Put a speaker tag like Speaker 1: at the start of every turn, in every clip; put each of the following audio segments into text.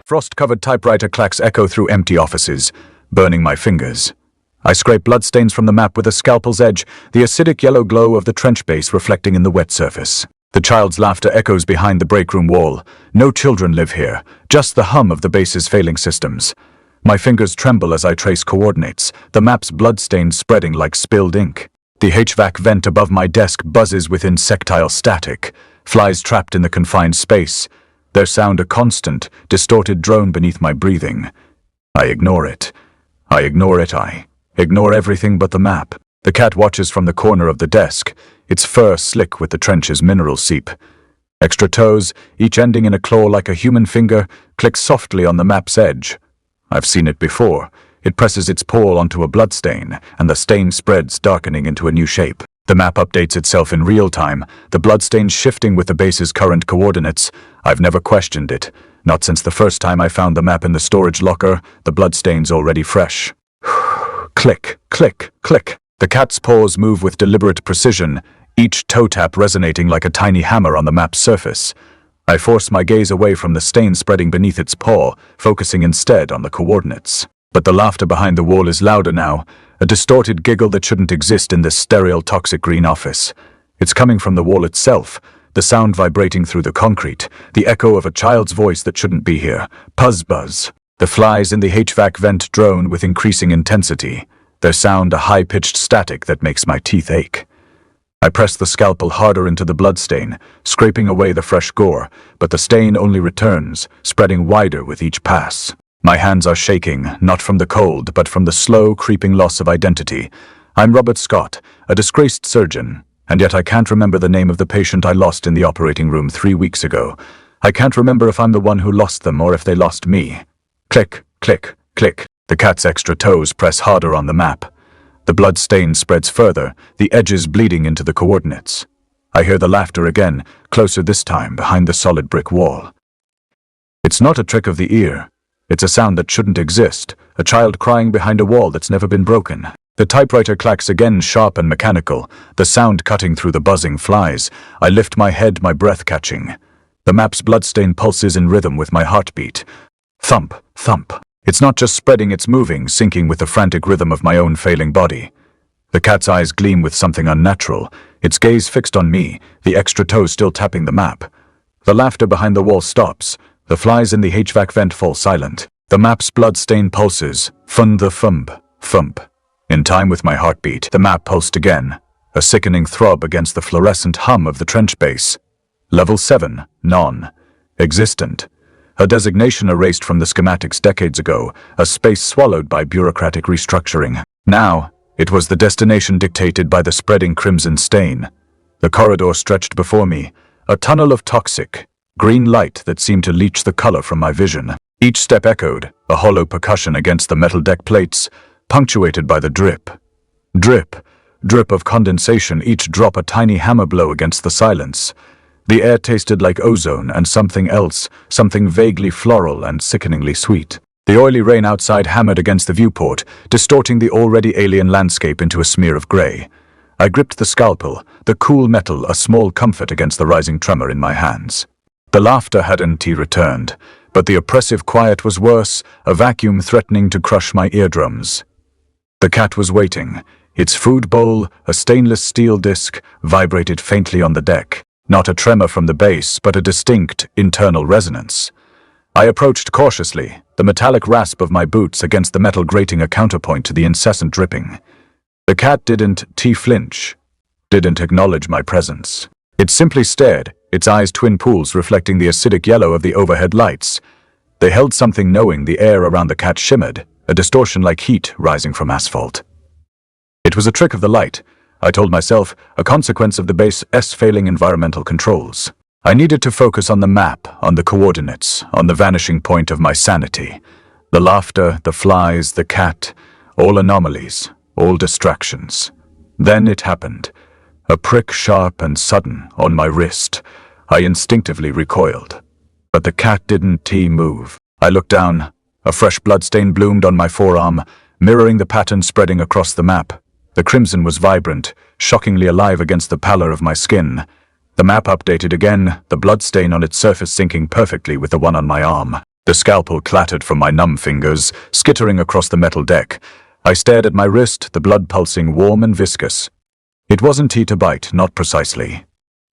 Speaker 1: Frost-covered typewriter clacks echo through empty offices, burning my fingers. I scrape bloodstains from the map with a scalpel's edge, the acidic yellow glow of the trench base reflecting in the wet surface. The child's laughter echoes behind the breakroom wall. No children live here, just the hum of the base's failing systems. My fingers tremble as I trace coordinates, the map's bloodstains spreading like spilled ink. The HVAC vent above my desk buzzes with insectile static, flies trapped in the confined space. Their sound a constant, distorted drone beneath my breathing. I ignore it. I ignore everything but the map. The cat watches from the corner of the desk, its fur slick with the trench's mineral seep. Extra toes, each ending in a claw like a human finger, click softly on the map's edge. I've seen it before. It presses its paw onto a bloodstain, and the stain spreads, darkening into a new shape. The map updates itself in real time, the bloodstains shifting with the base's current coordinates. I've never questioned it. Not since the first time I found the map in the storage locker, the bloodstains already fresh. Click, click, click. The cat's paws move with deliberate precision, each toe tap resonating like a tiny hammer on the map's surface. I force my gaze away from the stain spreading beneath its paw, focusing instead on the coordinates. But the laughter behind the wall is louder now, a distorted giggle that shouldn't exist in this sterile, toxic green office. It's coming from the wall itself, the sound vibrating through the concrete, the echo of a child's voice that shouldn't be here. Puzz-buzz. The flies in the HVAC vent drone with increasing intensity, their sound a high-pitched static that makes my teeth ache. I press the scalpel harder into the bloodstain, scraping away the fresh gore, but the stain only returns, spreading wider with each pass. My hands are shaking, not from the cold, but from the slow, creeping loss of identity. I'm Robert Scott, a disgraced surgeon, and yet I can't remember the name of the patient I lost in the operating room 3 weeks ago. I can't remember if I'm the one who lost them or if they lost me. Click, click, click. The cat's extra toes press harder on the map. The blood stain spreads further, the edges bleeding into the coordinates. I hear the laughter again, closer this time, behind the solid brick wall. It's not a trick of the ear. It's a sound that shouldn't exist, a child crying behind a wall that's never been broken. The typewriter clacks again, sharp and mechanical, the sound cutting through the buzzing flies. I lift my head, my breath catching. The map's bloodstain pulses in rhythm with my heartbeat. Thump, thump. It's not just spreading, it's moving, syncing with the frantic rhythm of my own failing body. The cat's eyes gleam with something unnatural, its gaze fixed on me, the extra toes still tapping the map. The laughter behind the wall stops. The flies in the HVAC vent fall silent. The map's bloodstain pulses, thump, thump. In time with my heartbeat, the map pulsed again, a sickening throb against the fluorescent hum of the trench base. Level 7, non-existent. A designation erased from the schematics decades ago, a space swallowed by bureaucratic restructuring. Now, it was the destination dictated by the spreading crimson stain. The corridor stretched before me, a tunnel of toxic, green light that seemed to leach the color from my vision. Each step echoed, a hollow percussion against the metal deck plates, punctuated by the drip. Drip, drip of condensation, each drop a tiny hammer blow against the silence. The air tasted like ozone and something else, something vaguely floral and sickeningly sweet. The oily rain outside hammered against the viewport, distorting the already alien landscape into a smear of gray. I gripped the scalpel, the cool metal a small comfort against the rising tremor in my hands. The laughter hadn't returned, but the oppressive quiet was worse, a vacuum threatening to crush my eardrums. The cat was waiting. Its food bowl, a stainless steel disc, vibrated faintly on the deck. Not a tremor from the base, but a distinct internal resonance. I approached cautiously, the metallic rasp of my boots against the metal grating a counterpoint to the incessant dripping. The cat didn't flinch, didn't acknowledge my presence. It simply stared, its eyes twin pools reflecting the acidic yellow of the overhead lights. They held something knowing, the air around the cat shimmered, a distortion like heat rising from asphalt. It was a trick of the light, I told myself, a consequence of the base's failing environmental controls. I needed to focus on the map, on the coordinates, on the vanishing point of my sanity. The laughter, the flies, the cat, all anomalies, all distractions. Then it happened. A prick sharp and sudden on my wrist. I instinctively recoiled. But the cat didn't move. I looked down. A fresh bloodstain bloomed on my forearm, mirroring the pattern spreading across the map. The crimson was vibrant, shockingly alive against the pallor of my skin. The map updated again, the bloodstain on its surface syncing perfectly with the one on my arm. The scalpel clattered from my numb fingers, skittering across the metal deck. I stared at my wrist, the blood pulsing warm and viscous. It wasn't tea to bite, not precisely.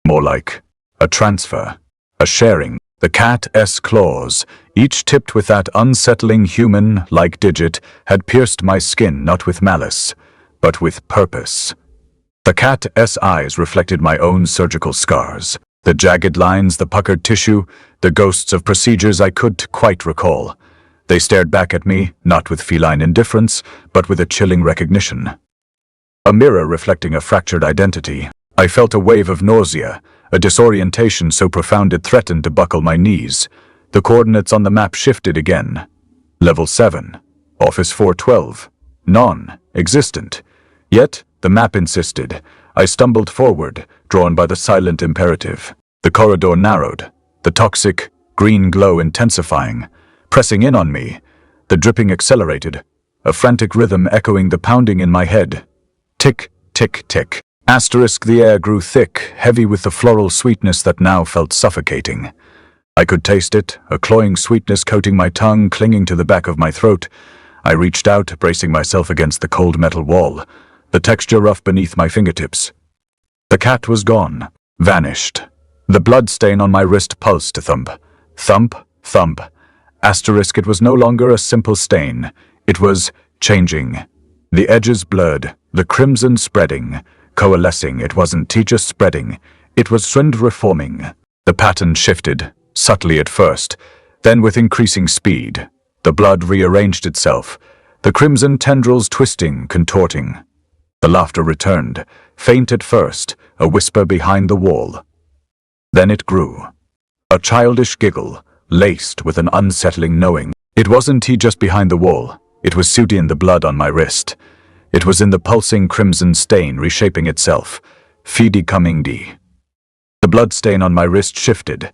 Speaker 1: More like a transfer, a sharing. The cat's claws, each tipped with that unsettling human-like digit, had pierced my skin not with malice, but with purpose. The cat's eyes reflected my own surgical scars, the jagged lines, the puckered tissue, the ghosts of procedures I couldn't quite recall. They stared back at me, not with feline indifference, but with a chilling recognition. A mirror reflecting a fractured identity. I felt a wave of nausea, a disorientation so profound it threatened to buckle my knees. The coordinates on the map shifted again. Level 7. Office 412. Non-existent. Yet, the map insisted. I stumbled forward, drawn by the silent imperative. The corridor narrowed, the toxic, green glow intensifying. Pressing in on me, the dripping accelerated, a frantic rhythm echoing the pounding in my head. Tick, tick, tick. Asterisk, the air grew thick, heavy with the floral sweetness that now felt suffocating. I could taste it, a cloying sweetness coating my tongue, clinging to the back of my throat. I reached out, bracing myself against the cold metal wall, the texture rough beneath my fingertips. The cat was gone, vanished. The blood stain on my wrist pulsed to thump. Thump, thump. Asterisk, it was no longer a simple stain. It was changing. The edges blurred, the crimson spreading. Coalescing, it wasn't just spreading, it was reforming. The pattern shifted, subtly at first, then with increasing speed. The blood rearranged itself, the crimson tendrils twisting, contorting. The laughter returned, faint at first, a whisper behind the wall. Then it grew. A childish giggle, laced with an unsettling knowing. It wasn't just behind the wall, it was suited in the blood on my wrist. It was in the pulsing crimson stain reshaping itself. Fidi coming di. The blood stain on my wrist shifted.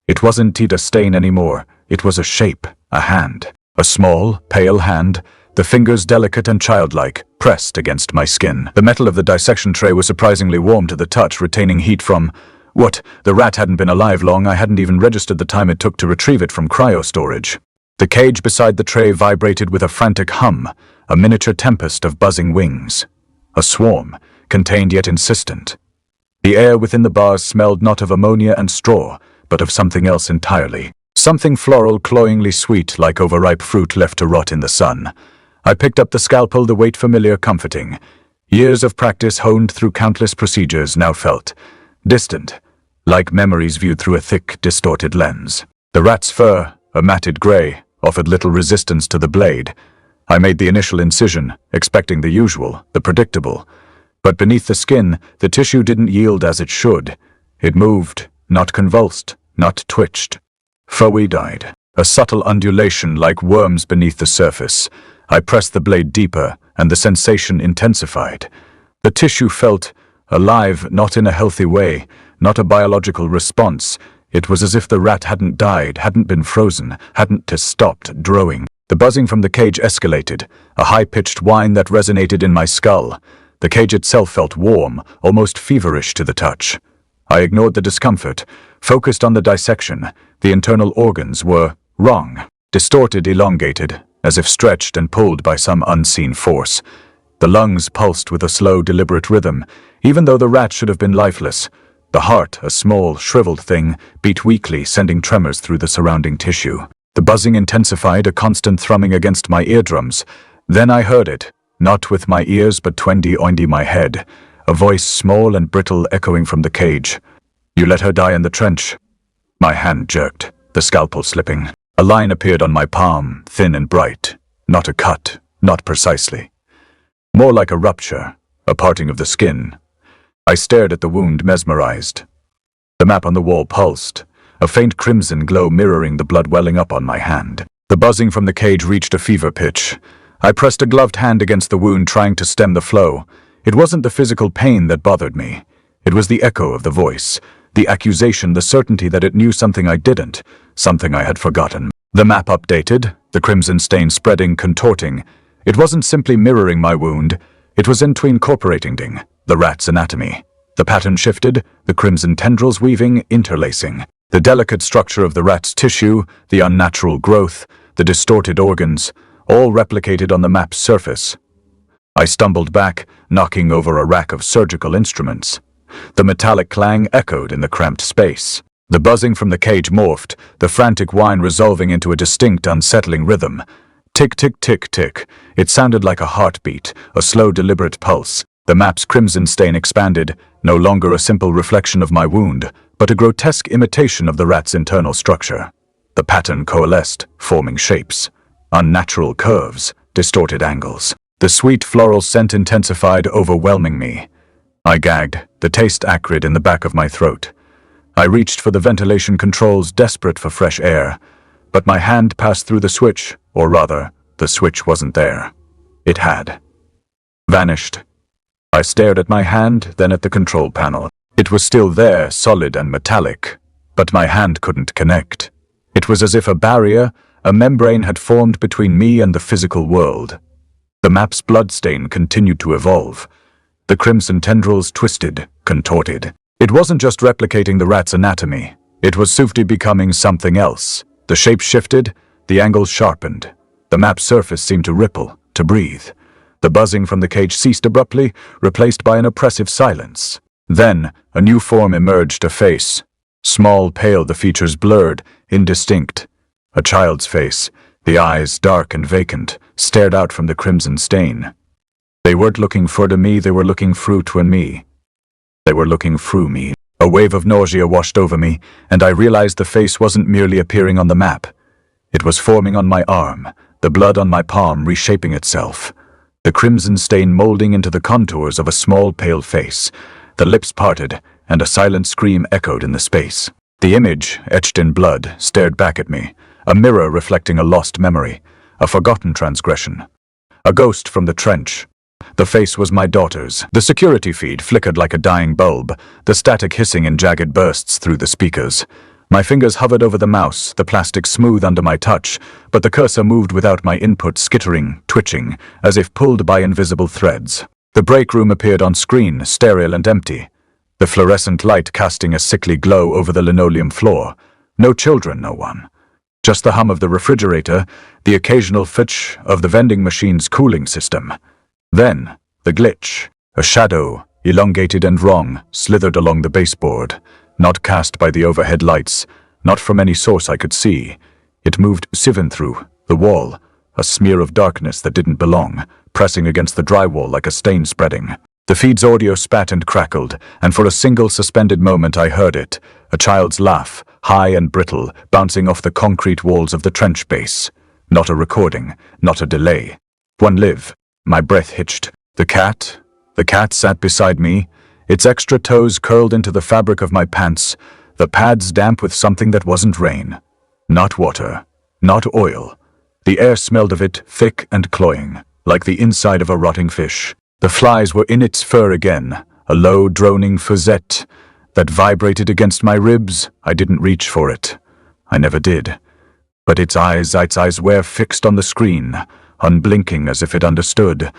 Speaker 1: It wasn't a stain anymore. It was a shape, a hand. A small, pale hand, the fingers delicate and childlike, pressed against my skin. The metal of the dissection tray was surprisingly warm to the touch, retaining heat from... What? The rat hadn't been alive long. I hadn't even registered the time it took to retrieve it from cryo-storage. The cage beside the tray vibrated with a frantic hum, a miniature tempest of buzzing wings. A swarm, contained yet insistent. The air within the bars smelled not of ammonia and straw, but of something else entirely. Something floral, cloyingly sweet, like overripe fruit left to rot in the sun. I picked up the scalpel, the weight familiar, comforting. Years of practice honed through countless procedures now felt distant, like memories viewed through a thick, distorted lens. The rat's fur, a matted gray, offered little resistance to the blade. I made the initial incision, expecting the usual, the predictable. But beneath the skin, the tissue didn't yield as it should. It moved, not convulsed, not twitched. Fluid-eyed, a subtle undulation like worms beneath the surface. I pressed the blade deeper, and the sensation intensified. The tissue felt alive, not in a healthy way, not a biological response. It was as if the rat hadn't died, hadn't been frozen, hadn't stopped drowning. The buzzing from the cage escalated, a high-pitched whine that resonated in my skull. The cage itself felt warm, almost feverish to the touch. I ignored the discomfort, focused on the dissection. The internal organs were wrong, distorted, elongated, as if stretched and pulled by some unseen force. The lungs pulsed with a slow, deliberate rhythm, even though the rat should have been lifeless. The heart, a small, shriveled thing, beat weakly, sending tremors through the surrounding tissue. The buzzing intensified, a constant thrumming against my eardrums. Then I heard it, not with my ears but oindy my head, a voice small and brittle echoing from the cage. "You let her die in the trench." My hand jerked, the scalpel slipping. A line appeared on my palm, thin and bright. Not a cut, not precisely. More like a rupture, a parting of the skin. I stared at the wound, mesmerized. The map on the wall pulsed, a faint crimson glow mirroring the blood welling up on my hand. The buzzing from the cage reached a fever pitch. I pressed a gloved hand against the wound, trying to stem the flow. It wasn't the physical pain that bothered me. It was the echo of the voice, the accusation, the certainty that it knew something I didn't, something I had forgotten. The map updated, the crimson stain spreading, contorting. It wasn't simply mirroring my wound, it was incorporating the rat's anatomy. The pattern shifted, the crimson tendrils weaving, interlacing. The delicate structure of the rat's tissue, the unnatural growth, the distorted organs, all replicated on the map's surface. I stumbled back, knocking over a rack of surgical instruments. The metallic clang echoed in the cramped space. The buzzing from the cage morphed, the frantic whine resolving into a distinct, unsettling rhythm. Tick, tick, tick, tick. It sounded like a heartbeat, a slow, deliberate pulse. The map's crimson stain expanded, no longer a simple reflection of my wound, but a grotesque imitation of the rat's internal structure. The pattern coalesced, forming shapes. Unnatural curves, distorted angles. The sweet floral scent intensified, overwhelming me. I gagged, the taste acrid in the back of my throat. I reached for the ventilation controls, desperate for fresh air, but my hand passed through the switch, or rather, the switch wasn't there. It had vanished. I stared at my hand, then at the control panel. It was still there, solid and metallic, but my hand couldn't connect. It was as if a barrier, a membrane had formed between me and the physical world. The map's bloodstain continued to evolve. The crimson tendrils twisted, contorted. It wasn't just replicating the rat's anatomy. It was swiftly becoming something else. The shape shifted, the angles sharpened. The map's surface seemed to ripple, to breathe. The buzzing from the cage ceased abruptly, replaced by an oppressive silence. Then, a new form emerged, a face. Small, pale, the features blurred, indistinct. A child's face, the eyes, dark and vacant, stared out from the crimson stain. They weren't looking for me, they were looking through to me. They were looking through me. A wave of nausea washed over me, and I realized the face wasn't merely appearing on the map. It was forming on my arm, the blood on my palm reshaping itself. The crimson stain molding into the contours of a small, pale face. The lips parted, and a silent scream echoed in the space. The image, etched in blood, stared back at me, a mirror reflecting a lost memory, a forgotten transgression. A ghost from the trench. The face was my daughter's. The security feed flickered like a dying bulb, the static hissing in jagged bursts through the speakers. My fingers hovered over the mouse, the plastic smooth under my touch, but the cursor moved without my input, skittering, twitching, as if pulled by invisible threads. The break room appeared on screen, sterile and empty. The fluorescent light casting a sickly glow over the linoleum floor. No children, no one. Just the hum of the refrigerator, the occasional fitch of the vending machine's cooling system. Then, the glitch. A shadow, elongated and wrong, slithered along the baseboard. Not cast by the overhead lights, not from any source I could see. It moved siven through the wall, a smear of darkness that didn't belong, pressing against the drywall like a stain spreading. The feed's audio spat and crackled, and for a single suspended moment I heard it, a child's laugh, high and brittle, bouncing off the concrete walls of the trench base. Not a recording, not a delay. One live. My breath hitched. The cat sat beside me, its extra toes curled into the fabric of my pants, the pads damp with something that wasn't rain. Not water, not oil. The air smelled of it, thick and cloying, like the inside of a rotting fish. The flies were in its fur again, a low, droning fuzzette that vibrated against my ribs. I didn't reach for it. I never did. But its eyes were fixed on the screen, unblinking as if it understood.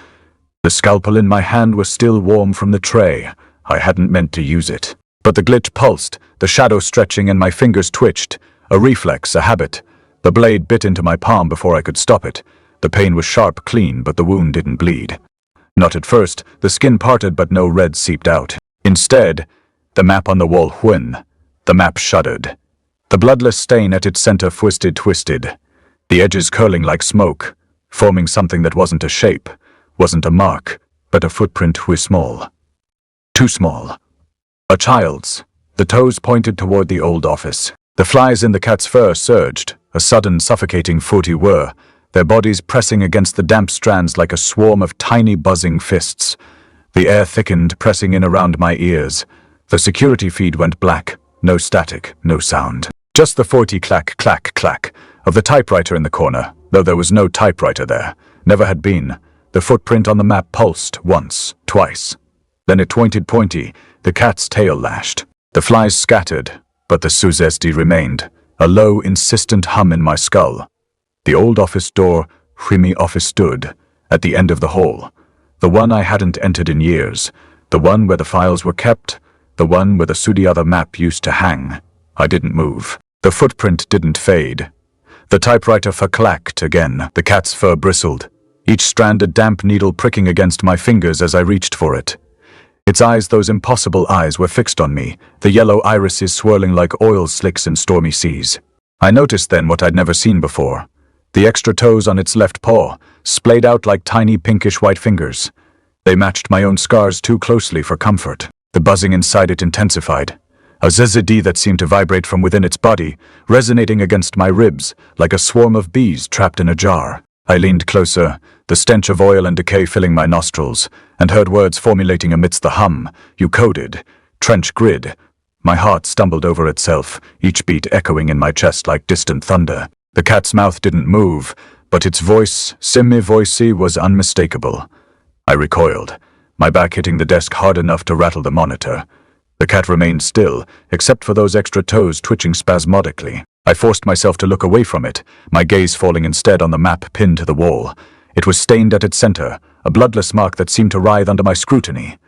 Speaker 1: The scalpel in my hand was still warm from the tray. I hadn't meant to use it. But the glitch pulsed, the shadow stretching and my fingers twitched. A reflex, a habit. The blade bit into my palm before I could stop it. The pain was sharp, clean, but the wound didn't bleed. Not at first. The skin parted but no red seeped out. Instead, the map on the wall whined. The map shuddered. The bloodless stain at its center twisted. The edges curling like smoke, forming something that wasn't a shape, wasn't a mark, but a footprint small. Too small. A child's. The toes pointed toward the old office. The flies in the cat's fur surged, a sudden suffocating whir, their bodies pressing against the damp strands like a swarm of tiny buzzing fists. The air thickened, pressing in around my ears. The security feed went black, no static, no sound. Just the 40 clack, clack, clack of the typewriter in the corner, though there was no typewriter there. Never had been. The footprint on the map pulsed once, twice. Then it pointy, the cat's tail lashed. The flies scattered, but the suggestion remained, a low, insistent hum in my skull. The old office door, Remy office stood, at the end of the hall. The one I hadn't entered in years, the one where the files were kept, the one where the Sudiother map used to hang. I didn't move. The footprint didn't fade. The typewriter clacked again. The cat's fur bristled, each strand a damp needle pricking against my fingers as I reached for it. Its eyes, those impossible eyes, were fixed on me, the yellow irises swirling like oil slicks in stormy seas. I noticed then what I'd never seen before. The extra toes on its left paw, splayed out like tiny pinkish-white fingers. They matched my own scars too closely for comfort. The buzzing inside it intensified. A zzzz that seemed to vibrate from within its body, resonating against my ribs like a swarm of bees trapped in a jar. I leaned closer, the stench of oil and decay filling my nostrils, and heard words formulating amidst the hum. You coded. Trench grid. My heart stumbled over itself, each beat echoing in my chest like distant thunder. The cat's mouth didn't move, but its voice, semi-voicey, was unmistakable. I recoiled, my back hitting the desk hard enough to rattle the monitor. The cat remained still, except for those extra toes twitching spasmodically. I forced myself to look away from it, my gaze falling instead on the map pinned to the wall. It was stained at its center, a bloodless mark that seemed to writhe under my scrutiny.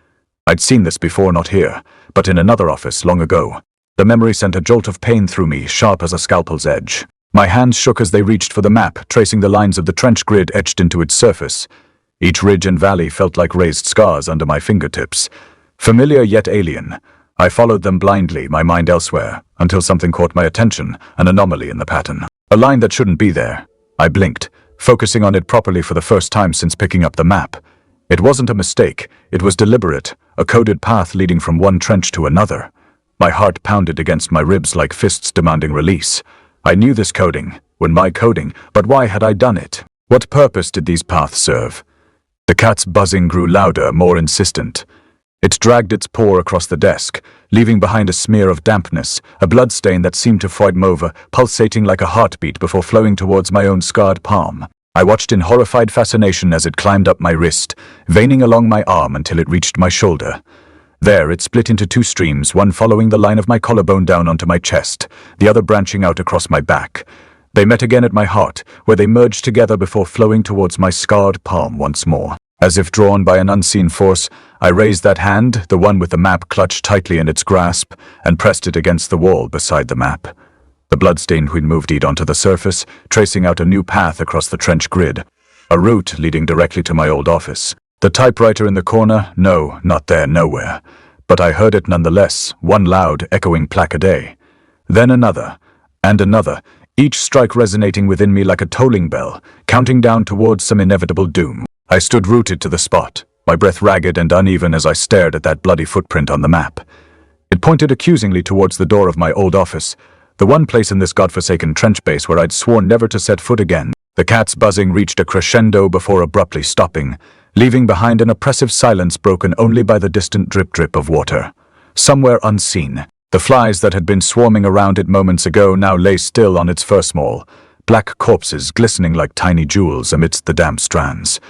Speaker 1: I'd seen this before, not here, but in another office long ago. The memory sent a jolt of pain through me, sharp as a scalpel's edge. My hands shook as they reached for the map, tracing the lines of the trench grid etched into its surface. Each ridge and valley felt like raised scars under my fingertips. Familiar yet alien. I followed them blindly, my mind elsewhere, until something caught my attention, an anomaly in the pattern. A line that shouldn't be there. I blinked, focusing on it properly for the first time since picking up the map. It wasn't a mistake, it was deliberate, a coded path leading from one trench to another. My heart pounded against my ribs like fists demanding release. I knew this coding, my coding, but why had I done it? What purpose did these paths serve? The cat's buzzing grew louder, more insistent. It dragged its paw across the desk, leaving behind a smear of dampness, a bloodstain that seemed to freud over, pulsating like a heartbeat before flowing towards my own scarred palm. I watched in horrified fascination as it climbed up my wrist, veining along my arm until it reached my shoulder. There, it split into two streams, one following the line of my collarbone down onto my chest, the other branching out across my back. They met again at my heart, where they merged together before flowing towards my scarred palm once more. As if drawn by an unseen force, I raised that hand, the one with the map clutched tightly in its grasp, and pressed it against the wall beside the map. The bloodstain we'd moved it onto the surface, tracing out a new path across the trench grid, a route leading directly to my old office. The typewriter in the corner? No, not there, nowhere. But I heard it nonetheless, one loud, echoing plaque a day. Then another, and another, each strike resonating within me like a tolling bell, counting down towards some inevitable doom. I stood rooted to the spot, my breath ragged and uneven as I stared at that bloody footprint on the map. It pointed accusingly towards the door of my old office, the one place in this godforsaken trench base where I'd sworn never to set foot again. The cat's buzzing reached a crescendo before abruptly stopping, leaving behind an oppressive silence broken only by the distant drip-drip of water. Somewhere unseen, the flies that had been swarming around it moments ago now lay still on its fur small, black corpses glistening like tiny jewels amidst the damp strands.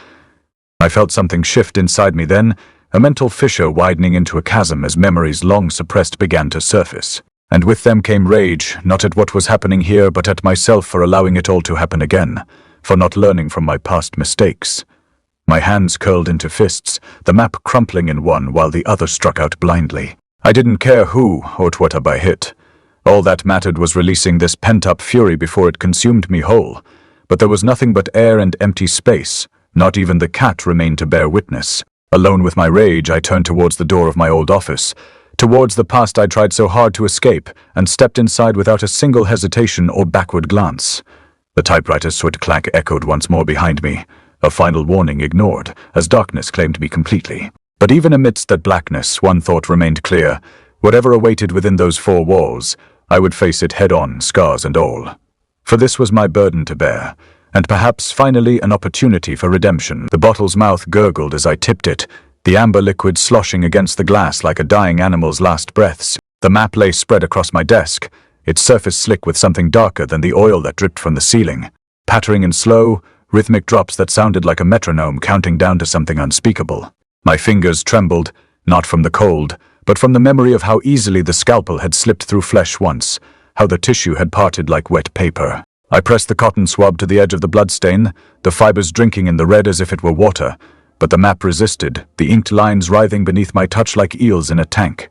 Speaker 1: I felt something shift inside me then, a mental fissure widening into a chasm as memories long suppressed began to surface. And with them came rage, not at what was happening here but at myself for allowing it all to happen again, for not learning from my past mistakes. My hands curled into fists, the map crumpling in one while the other struck out blindly. I didn't care who or what I hit. All that mattered was releasing this pent-up fury before it consumed me whole. But there was nothing but air and empty space. Not even the cat remained to bear witness. Alone with my rage, I turned towards the door of my old office, towards the past I tried so hard to escape, and stepped inside without a single hesitation or backward glance. The typewriter's soot clack echoed once more behind me, a final warning ignored, as darkness claimed me completely. But even amidst that blackness, one thought remained clear. Whatever awaited within those four walls, I would face it head-on, scars and all. For this was my burden to bear, and perhaps finally an opportunity for redemption. The bottle's mouth gurgled as I tipped it, the amber liquid sloshing against the glass like a dying animal's last breaths. The map lay spread across my desk, its surface slick with something darker than the oil that dripped from the ceiling, pattering in slow, rhythmic drops that sounded like a metronome counting down to something unspeakable. My fingers trembled, not from the cold, but from the memory of how easily the scalpel had slipped through flesh once, how the tissue had parted like wet paper. I pressed the cotton swab to the edge of the bloodstain, the fibers drinking in the red as if it were water, but the map resisted, the inked lines writhing beneath my touch like eels in a tank.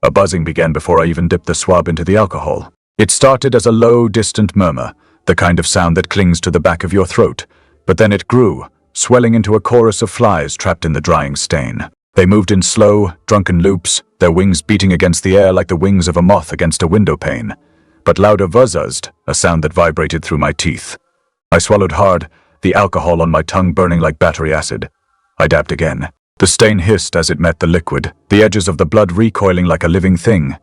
Speaker 1: A buzzing began before I even dipped the swab into the alcohol. It started as a low, distant murmur, the kind of sound that clings to the back of your throat. But then it grew, swelling into a chorus of flies trapped in the drying stain. They moved in slow, drunken loops, their wings beating against the air like the wings of a moth against a window pane. But louder buzzed, a sound that vibrated through my teeth. I swallowed hard, the alcohol on my tongue burning like battery acid. I dabbed again. The stain hissed as it met the liquid, the edges of the blood recoiling like a living thing.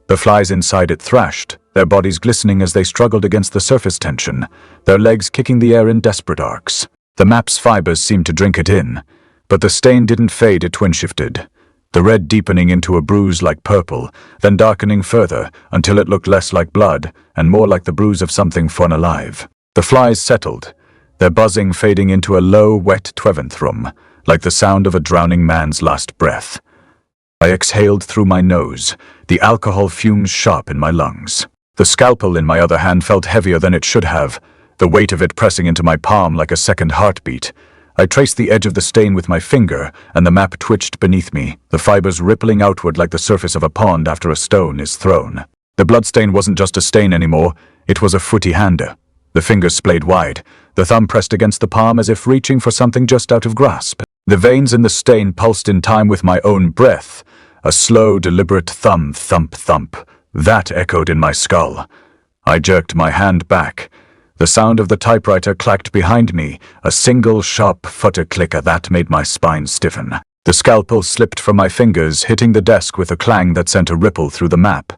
Speaker 1: The flies inside it thrashed, their bodies glistening as they struggled against the surface tension, their legs kicking the air in desperate arcs. The map's fibers seemed to drink it in, but the stain didn't fade, it twin-shifted. The red deepening into a bruise like purple, then darkening further until it looked less like blood and more like the bruise of something fun alive. The flies settled, their buzzing fading into a low, wet tweventrum, like the sound of a drowning man's last breath. I exhaled through my nose, the alcohol fumes sharp in my lungs. The scalpel in my other hand felt heavier than it should have, the weight of it pressing into my palm like a second heartbeat. I traced the edge of the stain with my finger, and the map twitched beneath me, the fibers rippling outward like the surface of a pond after a stone is thrown. The bloodstain wasn't just a stain anymore, it was a footy hander. The fingers splayed wide, the thumb pressed against the palm as if reaching for something just out of grasp. The veins in the stain pulsed in time with my own breath, a slow, deliberate thump, thump, thump. That echoed in my skull. I jerked my hand back. The sound of the typewriter clacked behind me, a single sharp futter clicker that made my spine stiffen. The scalpel slipped from my fingers, hitting the desk with a clang that sent a ripple through the map.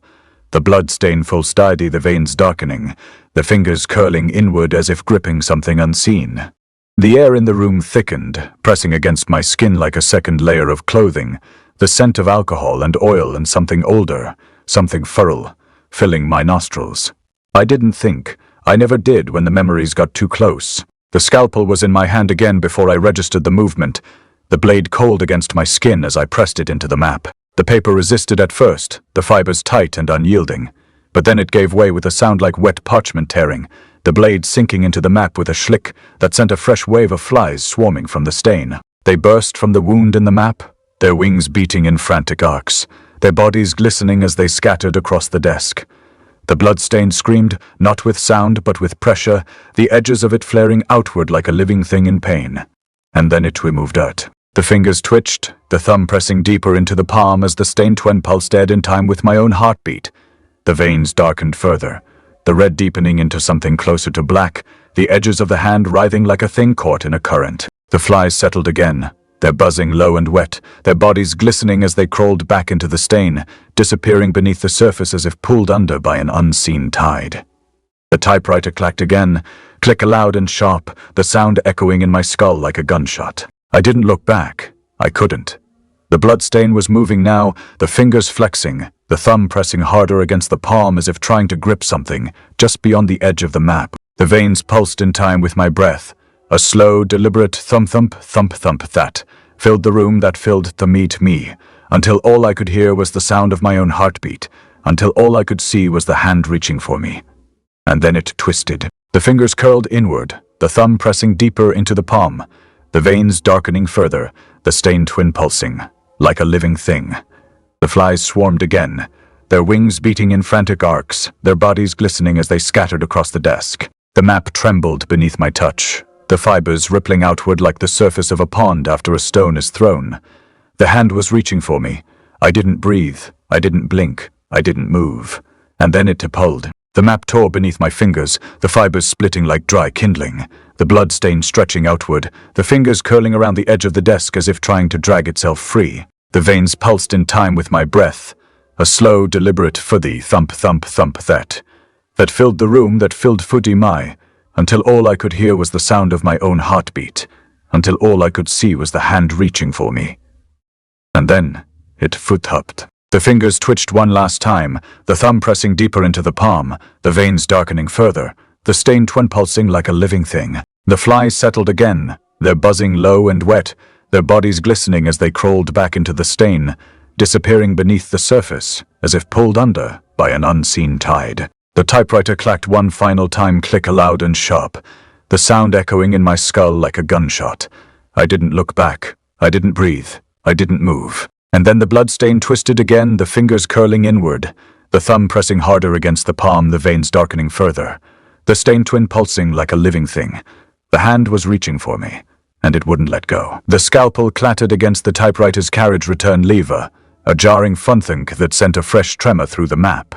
Speaker 1: The blood stain full steady, the veins darkening, the fingers curling inward as if gripping something unseen. The air in the room thickened, pressing against my skin like a second layer of clothing, the scent of alcohol and oil and something older, something feral, filling my nostrils. I didn't think. I never did when the memories got too close. The scalpel was in my hand again before I registered the movement, the blade cold against my skin as I pressed it into the map. The paper resisted at first, the fibers tight and unyielding. But then it gave way with a sound like wet parchment tearing, the blade sinking into the map with a schlick that sent a fresh wave of flies swarming from the stain. They burst from the wound in the map, their wings beating in frantic arcs, their bodies glistening as they scattered across the desk. The bloodstain screamed, not with sound but with pressure, the edges of it flaring outward like a living thing in pain. And then it removed dirt. The fingers twitched, the thumb pressing deeper into the palm as the stain twin pulsed dead in time with my own heartbeat. The veins darkened further, the red deepening into something closer to black, the edges of the hand writhing like a thing caught in a current. The flies settled again, their buzzing low and wet, their bodies glistening as they crawled back into the stain, disappearing beneath the surface as if pulled under by an unseen tide. The typewriter clacked again, click loud and sharp, the sound echoing in my skull like a gunshot. I didn't look back. I couldn't. The bloodstain was moving now, the fingers flexing, the thumb pressing harder against the palm as if trying to grip something, just beyond the edge of the map. The veins pulsed in time with my breath. A slow, deliberate thump-thump, thump-thump that filled the room that filled the me, until all I could hear was the sound of my own heartbeat, until all I could see was the hand reaching for me. And then it twisted. The fingers curled inward, the thumb pressing deeper into the palm, the veins darkening further, the stain twin pulsing, like a living thing. The flies swarmed again, their wings beating in frantic arcs, their bodies glistening as they scattered across the desk. The map trembled beneath my touch, the fibers rippling outward like the surface of a pond after a stone is thrown. The hand was reaching for me. I didn't breathe, I didn't blink, I didn't move. And then it pulled. The map tore beneath my fingers, the fibers splitting like dry kindling, the blood stain stretching outward, the fingers curling around the edge of the desk as if trying to drag itself free. The veins pulsed in time with my breath, a slow, deliberate fuddy thump-thump-thump that filled the room, that filled fuddy my, until all I could hear was the sound of my own heartbeat, until all I could see was the hand reaching for me. And then it foot-hupped. The fingers twitched one last time, the thumb pressing deeper into the palm, the veins darkening further, the stain twin pulsing like a living thing. The flies settled again, their buzzing low and wet, their bodies glistening as they crawled back into the stain, disappearing beneath the surface, as if pulled under by an unseen tide. The typewriter clacked one final time, click loud and sharp, the sound echoing in my skull like a gunshot. I didn't look back, I didn't breathe, I didn't move. And then the bloodstain twisted again, the fingers curling inward, the thumb pressing harder against the palm, the veins darkening further, the stain twin pulsing like a living thing. The hand was reaching for me, and it wouldn't let go. The scalpel clattered against the typewriter's carriage return lever, a jarring thunk that sent a fresh tremor through the map.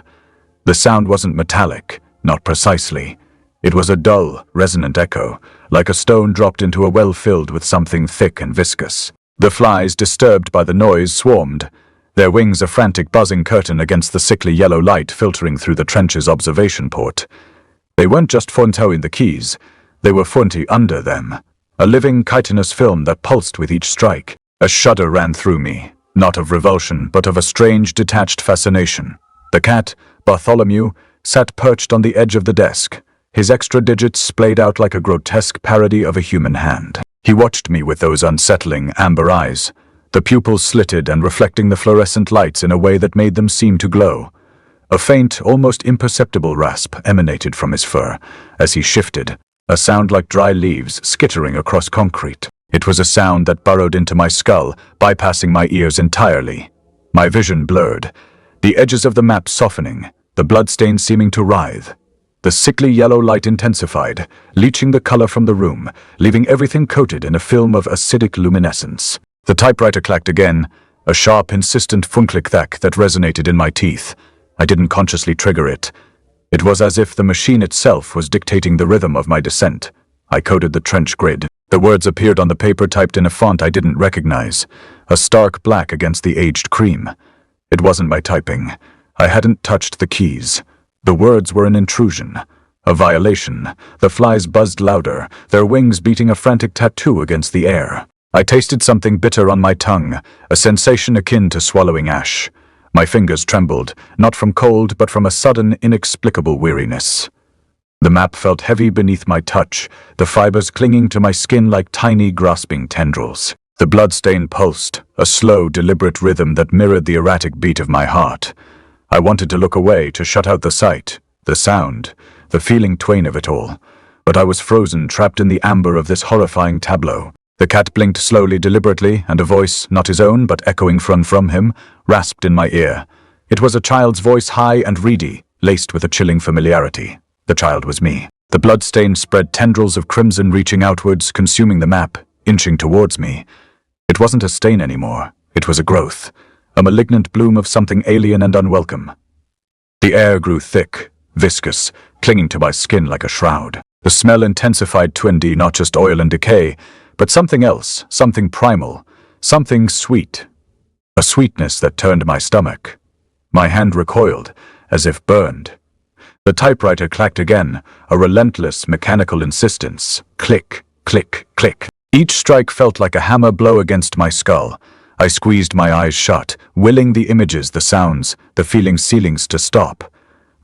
Speaker 1: The sound wasn't metallic, not precisely. It was a dull, resonant echo, like a stone dropped into a well filled with something thick and viscous. The flies, disturbed by the noise, swarmed, their wings a frantic buzzing curtain against the sickly yellow light filtering through the trench's observation port. They weren't just fontowing the keys, they were fonty under them, a living chitinous film that pulsed with each strike. A shudder ran through me, not of revulsion, but of a strange, detached fascination. The cat, Bartholomew, sat perched on the edge of the desk, his extra digits splayed out like a grotesque parody of a human hand. He watched me with those unsettling amber eyes, the pupils slitted and reflecting the fluorescent lights in a way that made them seem to glow. A faint, almost imperceptible rasp emanated from his fur as he shifted, a sound like dry leaves skittering across concrete. It was a sound that burrowed into my skull, bypassing my ears entirely. My vision blurred, the edges of the map softening, the bloodstains seeming to writhe. The sickly yellow light intensified, leaching the color from the room, leaving everything coated in a film of acidic luminescence. The typewriter clacked again, a sharp, insistent funklick-thack that resonated in my teeth. I didn't consciously trigger it. It was as if the machine itself was dictating the rhythm of my descent. I coded the trench grid. The words appeared on the paper typed in a font I didn't recognize, a stark black against the aged cream. It wasn't my typing. I hadn't touched the keys. The words were an intrusion, a violation. The flies buzzed louder, their wings beating a frantic tattoo against the air. I tasted something bitter on my tongue, a sensation akin to swallowing ash. My fingers trembled, not from cold but from a sudden, inexplicable weariness. The map felt heavy beneath my touch, the fibers clinging to my skin like tiny, grasping tendrils. The bloodstain pulsed, a slow, deliberate rhythm that mirrored the erratic beat of my heart. I wanted to look away, to shut out the sight, the sound, the feeling twain of it all. But I was frozen, trapped in the amber of this horrifying tableau. The cat blinked slowly, deliberately, and a voice, not his own, but echoing from him, rasped in my ear. It was a child's voice, high and reedy, laced with a chilling familiarity. The child was me. The bloodstain spread tendrils of crimson reaching outwards, consuming the map, inching towards me. It wasn't a stain anymore. It was a growth, a malignant bloom of something alien and unwelcome. The air grew thick, viscous, clinging to my skin like a shroud. The smell intensified, twindy, not just oil and decay, but something else, something primal, something sweet. A sweetness that turned my stomach. My hand recoiled, as if burned. The typewriter clacked again, a relentless, mechanical insistence. Click, click, click. Each strike felt like a hammer blow against my skull. I squeezed my eyes shut, willing the images, the sounds, the feelings to stop.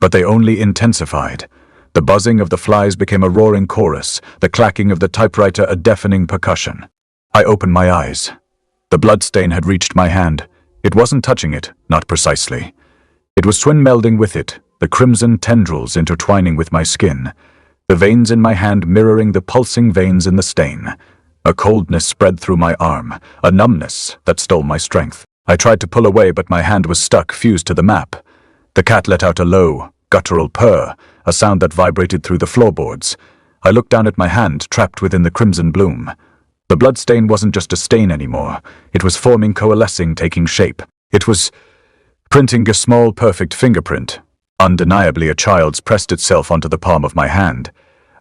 Speaker 1: But they only intensified. The buzzing of the flies became a roaring chorus, the clacking of the typewriter a deafening percussion. I opened my eyes. The bloodstain had reached my hand. It wasn't touching it, not precisely. It was twin melding with it, the crimson tendrils intertwining with my skin, the veins in my hand mirroring the pulsing veins in the stain. A coldness spread through my arm, a numbness that stole my strength. I tried to pull away, but my hand was stuck, fused to the map. The cat let out a low, guttural purr, a sound that vibrated through the floorboards. I looked down at my hand, trapped within the crimson bloom. The bloodstain wasn't just a stain anymore. It was forming, coalescing, taking shape. It was printing a small, perfect fingerprint. Undeniably, a child's pressed itself onto the palm of my hand,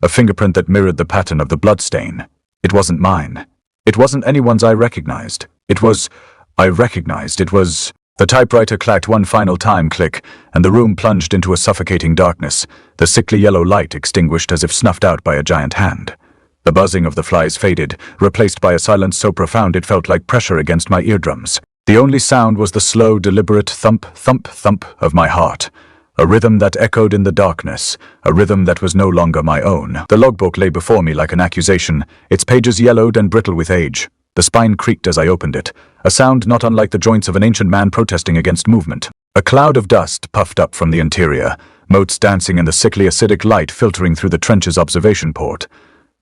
Speaker 1: a fingerprint that mirrored the pattern of the bloodstain. It wasn't mine. It wasn't anyone's I recognized. It was... The typewriter clacked one final time, click, and the room plunged into a suffocating darkness, the sickly yellow light extinguished as if snuffed out by a giant hand. The buzzing of the flies faded, replaced by a silence so profound it felt like pressure against my eardrums. The only sound was the slow, deliberate thump, thump, thump of my heart. A rhythm that echoed in the darkness, a rhythm that was no longer my own. The logbook lay before me like an accusation, its pages yellowed and brittle with age. The spine creaked as I opened it, a sound not unlike the joints of an ancient man protesting against movement. A cloud of dust puffed up from the interior, motes dancing in the sickly acidic light filtering through the trench's observation port.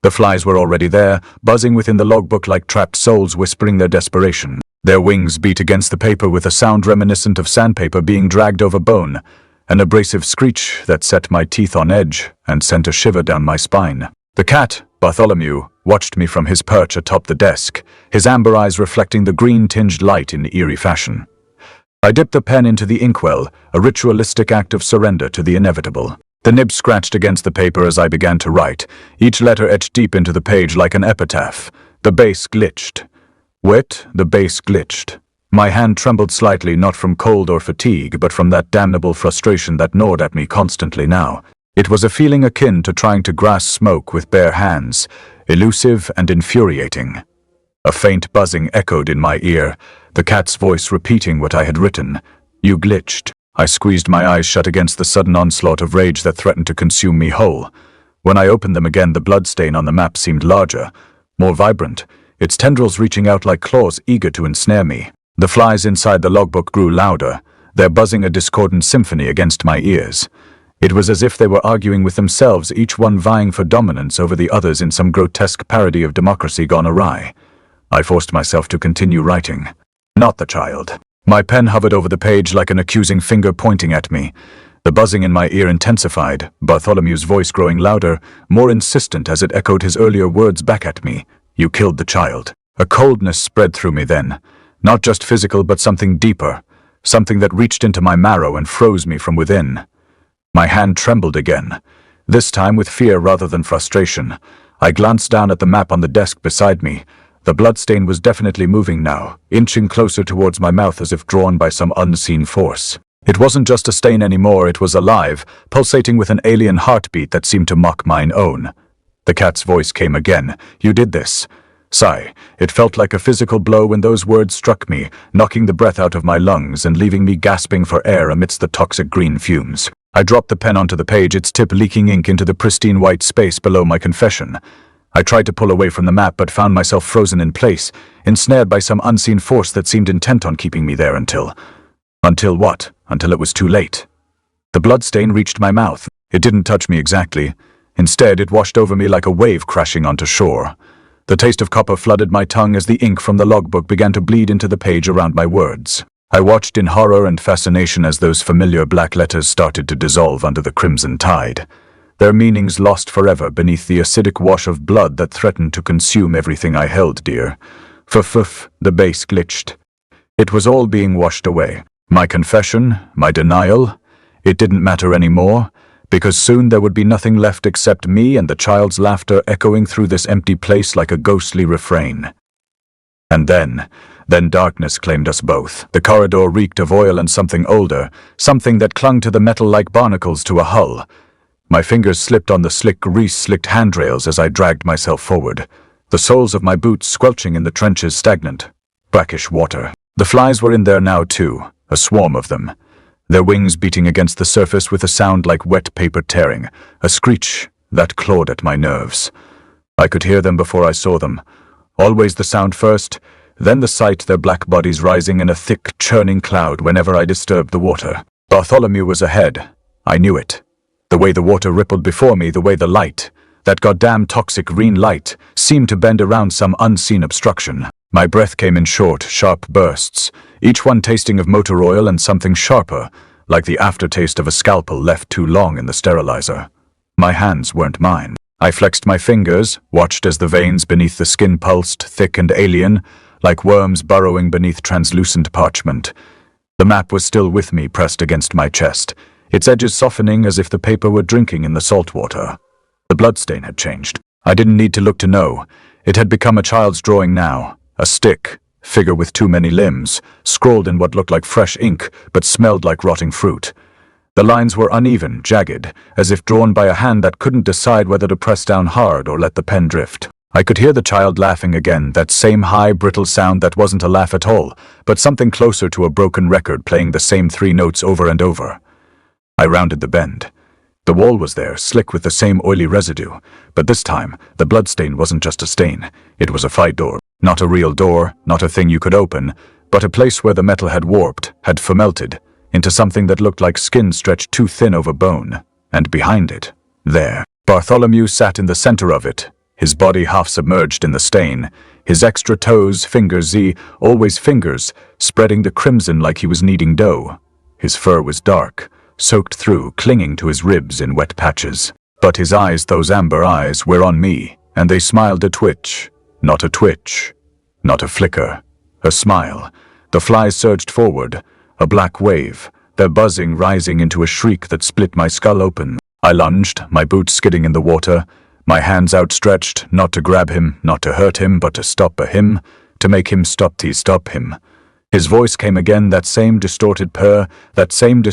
Speaker 1: The flies were already there, buzzing within the logbook like trapped souls whispering their desperation. Their wings beat against the paper with a sound reminiscent of sandpaper being dragged over bone, an abrasive screech that set my teeth on edge and sent a shiver down my spine. The cat, Bartholomew, watched me from his perch atop the desk, his amber eyes reflecting the green-tinged light in eerie fashion. I dipped the pen into the inkwell, a ritualistic act of surrender to the inevitable. The nib scratched against the paper as I began to write, each letter etched deep into the page like an epitaph. The base glitched. Wet, the base glitched. My hand trembled slightly, not from cold or fatigue, but from that damnable frustration that gnawed at me constantly now. It was a feeling akin to trying to grasp smoke with bare hands, elusive and infuriating. A faint buzzing echoed in my ear, the cat's voice repeating what I had written. You glitched. I squeezed my eyes shut against the sudden onslaught of rage that threatened to consume me whole. When I opened them again, the bloodstain on the map seemed larger, more vibrant, its tendrils reaching out like claws eager to ensnare me. The flies inside the logbook grew louder, their buzzing a discordant symphony against my ears. It was as if they were arguing with themselves, each one vying for dominance over the others in some grotesque parody of democracy gone awry. I forced myself to continue writing. Not the child. My pen hovered over the page like an accusing finger pointing at me. The buzzing in my ear intensified, Bartholomew's voice growing louder, more insistent as it echoed his earlier words back at me. You killed the child. A coldness spread through me then. Not just physical, but something deeper. Something that reached into my marrow and froze me from within. My hand trembled again, this time with fear rather than frustration. I glanced down at the map on the desk beside me. The bloodstain was definitely moving now, inching closer towards my mouth as if drawn by some unseen force. It wasn't just a stain anymore, it was alive, pulsating with an alien heartbeat that seemed to mock mine own. The cat's voice came again. You did this. Sigh. It felt like a physical blow when those words struck me, knocking the breath out of my lungs and leaving me gasping for air amidst the toxic green fumes. I dropped the pen onto the page, its tip leaking ink into the pristine white space below my confession. I tried to pull away from the map but found myself frozen in place, ensnared by some unseen force that seemed intent on keeping me there until... Until what? Until it was too late. The bloodstain reached my mouth. It didn't touch me exactly. Instead, it washed over me like a wave crashing onto shore. The taste of copper flooded my tongue as the ink from the logbook began to bleed into the page around my words. I watched in horror and fascination as those familiar black letters started to dissolve under the crimson tide, their meanings lost forever beneath the acidic wash of blood that threatened to consume everything I held dear. The base glitched. It was all being washed away. My confession, my denial, it didn't matter anymore, because soon there would be nothing left except me and the child's laughter echoing through this empty place like a ghostly refrain. And then darkness claimed us both. The corridor reeked of oil and something older, something that clung to the metal like barnacles to a hull. My fingers slipped on the slick grease-slicked handrails as I dragged myself forward, the soles of my boots squelching in the trench's stagnant, brackish water. The flies were in there now too, a swarm of them, their wings beating against the surface with a sound like wet paper tearing, a screech that clawed at my nerves. I could hear them before I saw them. Always the sound first, then the sight, their black bodies rising in a thick, churning cloud whenever I disturbed the water. Bartholomew was ahead. I knew it. The way the water rippled before me, the way the light, that goddamn toxic green light, seemed to bend around some unseen obstruction. My breath came in short, sharp bursts, each one tasting of motor oil and something sharper, like the aftertaste of a scalpel left too long in the sterilizer. My hands weren't mine. I flexed my fingers, watched as the veins beneath the skin pulsed, thick and alien, like worms burrowing beneath translucent parchment. The map was still with me, pressed against my chest, its edges softening as if the paper were drinking in the salt water. The bloodstain had changed. I didn't need to look to know. It had become a child's drawing now, a stick, figure with too many limbs, scrawled in what looked like fresh ink, but smelled like rotting fruit. The lines were uneven, jagged, as if drawn by a hand that couldn't decide whether to press down hard or let the pen drift. I could hear the child laughing again, that same high, brittle sound that wasn't a laugh at all, but something closer to a broken record playing the same three notes over and over. I rounded the bend. The wall was there, slick with the same oily residue, but this time, the bloodstain wasn't just a stain. It was a fight door. Not a real door, not a thing you could open, but a place where the metal had warped, had fermented, into something that looked like skin stretched too thin over bone. And behind it, there, Bartholomew sat in the center of it, his body half submerged in the stain, His extra toes, fingers, always fingers, spreading the crimson like he was kneading dough. His fur was dark, soaked through, clinging to his ribs in wet patches. But his eyes, those amber eyes, were on me, and they smiled a twitch. Not a twitch. Not a flicker. A smile. The flies surged forward, a black wave, their buzzing rising into a shriek that split my skull open. I lunged, my boots skidding in the water, my hands outstretched, not to grab him, not to hurt him, but to stop him, to make him stop him. His voice came again, that same distorted purr, that same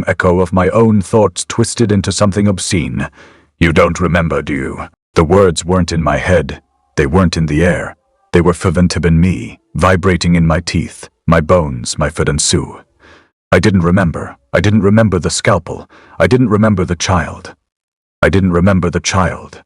Speaker 1: echo of my own thoughts twisted into something obscene. You don't remember, do you? The words weren't in my head. They weren't in the air. They were fervent in me, vibrating in my teeth, my bones, my foot and sue. I didn't remember. I didn't remember the scalpel. I didn't remember the child. I didn't remember the child.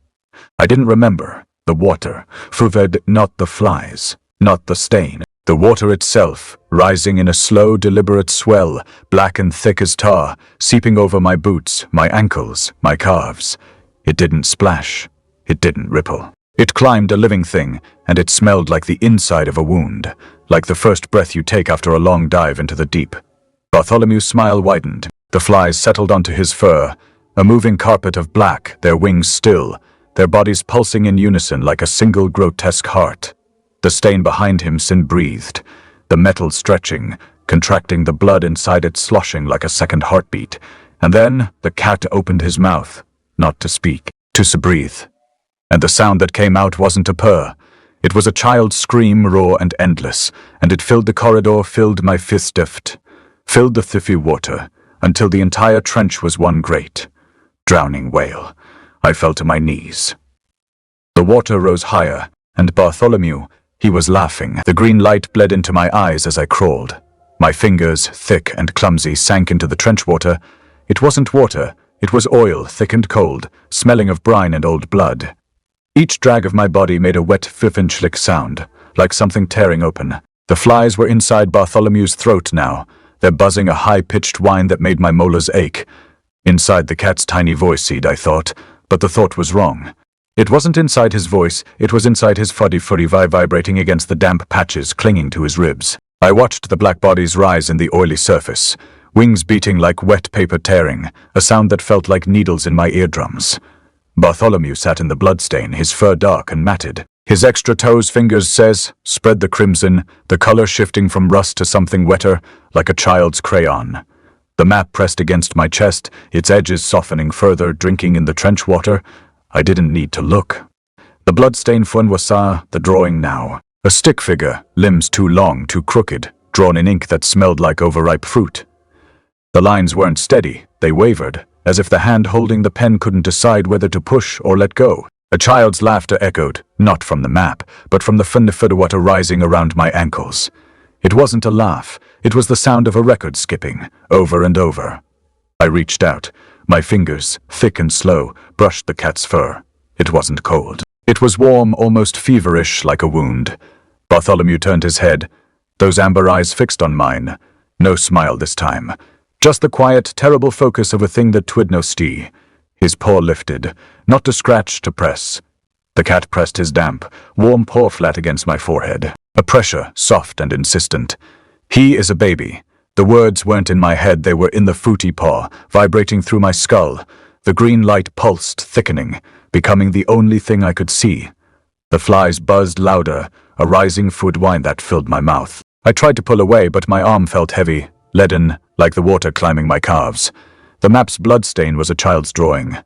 Speaker 1: I didn't remember the water, fuved, not the flies, not the stain. The water itself, rising in a slow, deliberate swell, black and thick as tar, seeping over my boots, my ankles, my calves. It didn't splash. It didn't ripple. It climbed, a living thing, and it smelled like the inside of a wound, like the first breath you take after a long dive into the deep. Bartholomew's smile widened. The flies settled onto his fur, a moving carpet of black, their wings still, their bodies pulsing in unison like a single grotesque heart. The stain behind him breathed, the metal stretching, contracting, the blood inside it sloshing like a second heartbeat. And then the cat opened his mouth, not to speak, to breathe. And the sound that came out wasn't a purr. It was a child's scream, raw and endless, and it filled the corridor, filled my fist, filled the thiffy water, until the entire trench was one great, drowning wail. I fell to my knees. The water rose higher, and Bartholomew, he was laughing. The green light bled into my eyes as I crawled. My fingers, thick and clumsy, sank into the trench water. It wasn't water, it was oil, thick and cold, smelling of brine and old blood. Each drag of my body made a wet, fiffenschlick sound, like something tearing open. The flies were inside Bartholomew's throat now, their buzzing a high-pitched whine that made my molars ache. Inside the cat's tiny voice, I thought, but the thought was wrong. It wasn't inside his voice, it was inside his fuddy vibrating against the damp patches clinging to his ribs. I watched the black bodies rise in the oily surface, wings beating like wet paper tearing, a sound that felt like needles in my eardrums. Bartholomew sat in the bloodstain, his fur dark and matted. His extra toes fingers spread the crimson, the color shifting from rust to something wetter, like a child's crayon. The map pressed against my chest, its edges softening further, drinking in the trench water. I didn't need to look. The bloodstain funwasa, the drawing now. A stick figure, limbs too long, too crooked, drawn in ink that smelled like overripe fruit. The lines weren't steady, they wavered, as if the hand holding the pen couldn't decide whether to push or let go. A child's laughter echoed, not from the map, but from the funnifidawater rising around my ankles. It wasn't a laugh, it was the sound of a record skipping, over and over. I reached out. My fingers, thick and slow, brushed the cat's fur. It wasn't cold. It was warm, almost feverish, like a wound. Bartholomew turned his head, those amber eyes fixed on mine. No smile this time. Just the quiet, terrible focus of a thing that twid no stee. His paw lifted, not to scratch, to press. The cat pressed his damp, warm paw flat against my forehead. A pressure, soft and insistent. He is a baby. The words weren't in my head, they were in the fruity paw, vibrating through my skull. The green light pulsed, thickening, becoming the only thing I could see. The flies buzzed louder, a rising food whine that filled my mouth. I tried to pull away, but my arm felt heavy, leaden, like the water climbing my calves. The map's bloodstain was a child's drawing.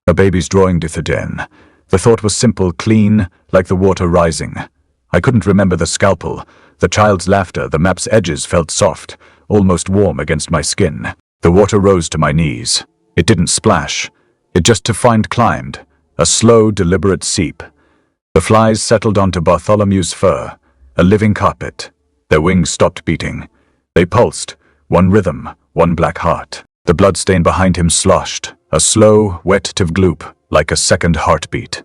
Speaker 1: A baby's drawing dithaden. The thought was simple, clean, like the water rising. I couldn't remember the scalpel. The child's laughter, the map's edges felt soft, almost warm against my skin. The water rose to my knees. It didn't splash. It just climbed, a slow, deliberate seep. The flies settled onto Bartholomew's fur, a living carpet. Their wings stopped beating. They pulsed, one rhythm, one black heart. The bloodstain behind him sloshed, a slow, wet tivgloop, like a second heartbeat.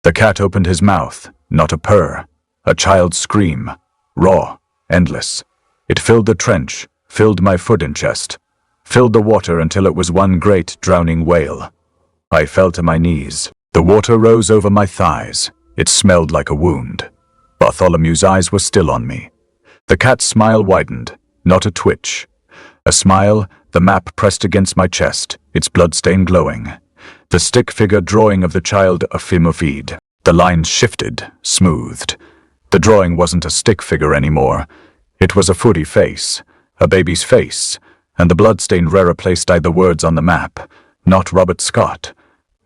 Speaker 1: The cat opened his mouth, not a purr, a child's scream, raw, endless. It filled the trench, filled my foot and chest, filled the water until it was one great drowning wail. I fell to my knees. The water rose over my thighs. It smelled like a wound. Bartholomew's eyes were still on me. The cat's smile widened, not a twitch. A smile, the map pressed against my chest, its bloodstain glowing. The stick figure drawing of the child a Fimophide. The lines shifted, smoothed. The drawing wasn't a stick figure anymore. It was a footy face, a baby's face, and the bloodstain replaced the words on the map. Not Robert Scott.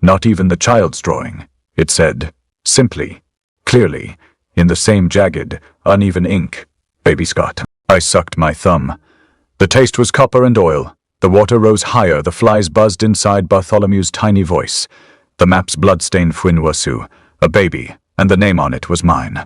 Speaker 1: Not even the child's drawing. It said, simply, clearly, in the same jagged, uneven ink, Baby Scott. I sucked my thumb. The taste was copper and oil. The water rose higher, the flies buzzed inside Bartholomew's tiny voice. The map's bloodstained Fuinwasu, a baby, and the name on it was mine.